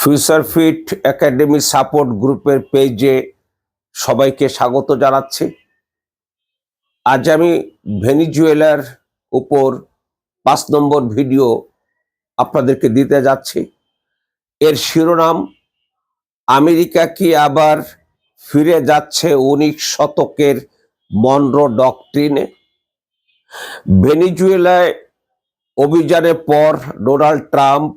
Future fit academy support গ্রুপের পেজে সবাইকে স্বাগত জানাচ্ছি। আজ আমি ভেনিজুয়েলার উপর 5 নম্বর ভিডিও আপনাদেরকে দিতে যাচ্ছি। এর শিরোনাম, আমেরিকা কি আবার ফিরে যাচ্ছে 19 শতকের মনরো ডক্ট্রিনে? ভেনিজুয়েলায় অভিযানের পর ডোনাল্ড ট্রাম্প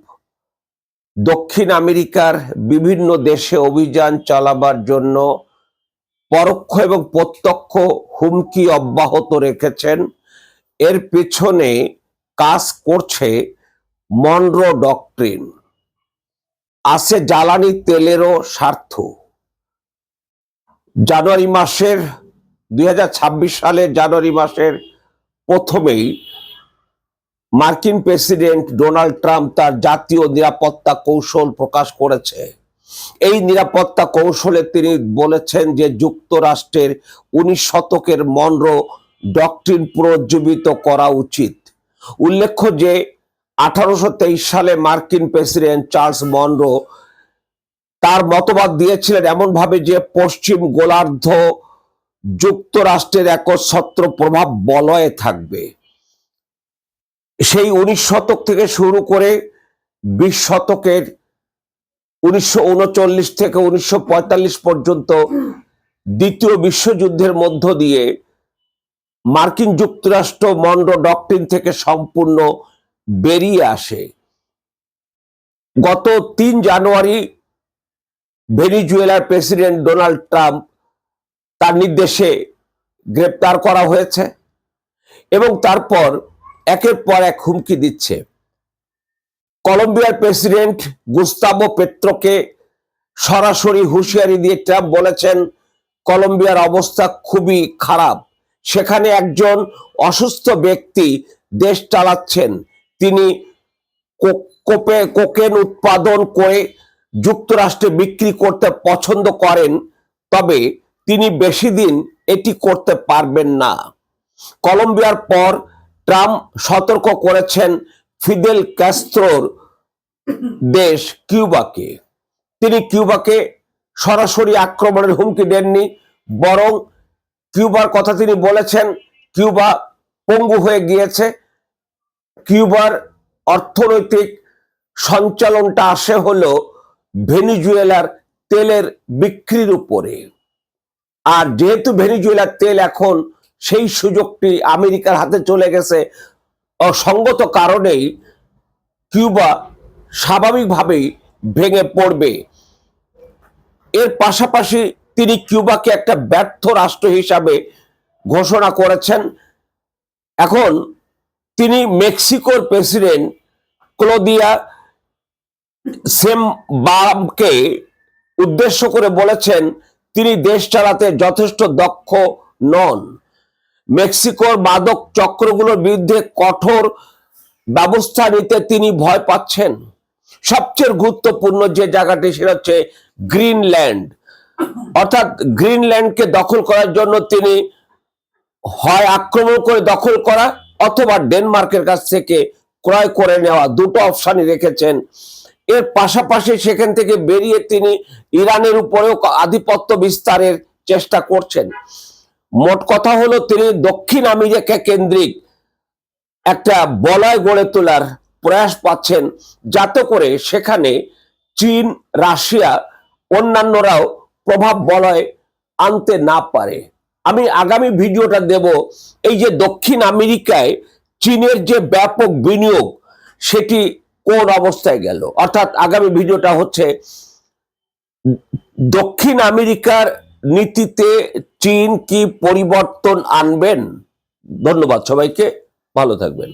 দক্ষিণ আমেরিকার বিভিন্ন দেশে অভিযান চালাবার জন্য পরোক্ষ এবং প্রত্যক্ষ হুমকি অব্যাহত রেখেছেন। এর পেছনে কাজ করছে মনরো ডক্ট্রিন। আছে জ্বালানি তেলেরও স্বার্থ। জানুয়ারি 2026 সালের জানুয়ারি মাসের প্রথমেই মার্কিন প্রেসিডেন্ট ডোনাল্ড ট্রাম্প তার জাতীয় নিরাপত্তা কৌশল প্রকাশ করেছে। এই নিরাপত্তা কৌশলে তিনি বলেছেন যে যুক্তরাষ্ট্রের 19 শতকের মনরো ডক্ট্রিন পুনর্জীবিত করা উচিত। উল্লেখ্য যে 1823 সালে মার্কিন প্রেসিডেন্ট চার্লস মনরো তার মতবাদ দিয়েছিলেন এমনভাবে যে পশ্চিম গোলার্ধ যুক্তরাষ্ট্রের একচ্ছত্র প্রভাব বলয়ে থাকবে। সেই 19 শতক থেকে শুরু করে 20 শতকের 1939 থেকে 1945 পর্যন্ত দ্বিতীয় বিশ্বযুদ্ধের মধ্য দিয়ে মার্কিন যুক্তরাষ্ট্র মনরো ডক্ট্রিন থেকে সম্পূর্ণ বেরিয়ে আসে। গত 3 জানুয়ারি ভেনিজুয়েলার প্রেসিডেন্ট ডোনাল্ড ট্রাম্প তার নির্দেশে গ্রেপ্তার করা হয়েছে এবং তারপর একের পর এক হুমকি দিচ্ছে। কলম্বিয়ার প্রেসিডেন্ট গুস্তাভো পেট্রোকে সরাসরি হুঁশিয়ারি দিয়ে ট্রাম্প বলেছেন কলম্বিয়ার অবস্থা খুবই খারাপ, সেখানে একজন অসুস্থ ব্যক্তি দেশ চালাচ্ছেন, তিনি কোকেন উৎপাদন করে যুক্তরাষ্ট্রে বিক্রি করতে পছন্দ করেন, তবে তিনি বেশি দিন এটি করতে পারবেন না। কলম্বিয়ার পর ট্রাম্প সতর্ক করেছেন ফিদেল ক্যাস্ত্রোর দেশ কিউবাকে। তিনি কিউবাকে সরাসরি আক্রমণের হুমকি দেননি, বরং কিউবার কথা তিনি বলেছেন কিউবা পঙ্গু হয়ে গিয়েছে, কিউবার অর্থনৈতিক সঞ্চালনটা আসে হলো ভেনিজুয়েলার তেলের বিক্রির উপরে। আর যেহেতু ভেনিজুয়েলার তেল এখন সেই সুযোগটি আমেরিকার হাতে চলে গেছে, অসঙ্গত কারণেই কিউবা স্বাভাবিকভাবেই ভেঙে পড়বে। এর পাশাপাশি তিনি কিউবাকে একটা ব্যর্থ রাষ্ট্র হিসাবে ঘোষণা করেছেন। এখন তিনি মেক্সিকোর প্রেসিডেন্ট ক্লোদিয়া শেমবামকে উদ্দেশ্য করে বলেছেন তিনি দেশ চালাতে যথেষ্ট দক্ষ নন। মেক্সিকোর মাদক চক্রগুলোর বিরুদ্ধে কঠোর ব্যবস্থা নিতে তিনি ভয় পাচ্ছেন। সবচেয়ে গুরুত্বপূর্ণ যে জায়গাটি সেটা হচ্ছে গ্রিনল্যান্ড। অর্থাৎ গ্রিনল্যান্ডকে দখল করার জন্য তিনি হয় আক্রমণ করে দখল করা অথবা ডেনমার্কের কাছ থেকে ক্রয় করে নেওয়া, দুটো অপশনই রেখেছেন। এর পাশাপাশি সেখান থেকে বেরিয়ে তিনি ইরানের উপরেও আধিপত্য বিস্তারের চেষ্টা করছেন। মোট কথা হলো তিনি দক্ষিণ আমেরিকা কেন্দ্রিক একটা বলয় গড়ে তোলার প্রয়াস পাচ্ছেন, যাতে করে সেখানে চীন, রাশিয়া, অন্যান্যরাও প্রভাব বলয় আনতে না পারে। আমি আগামী ভিডিওটা দেব এই যে দক্ষিণ আমেরিকায় চীনের যে ব্যাপক বিনিয়োগ সেটি কোন অবস্থায় গেল। অর্থাৎ আগামী ভিডিওটা হচ্ছে দক্ষিণ আমেরিকার নীতিতে চীন কি পরিবর্তন আনবেন। ধন্যবাদ সবাইকে, ভালো থাকবেন।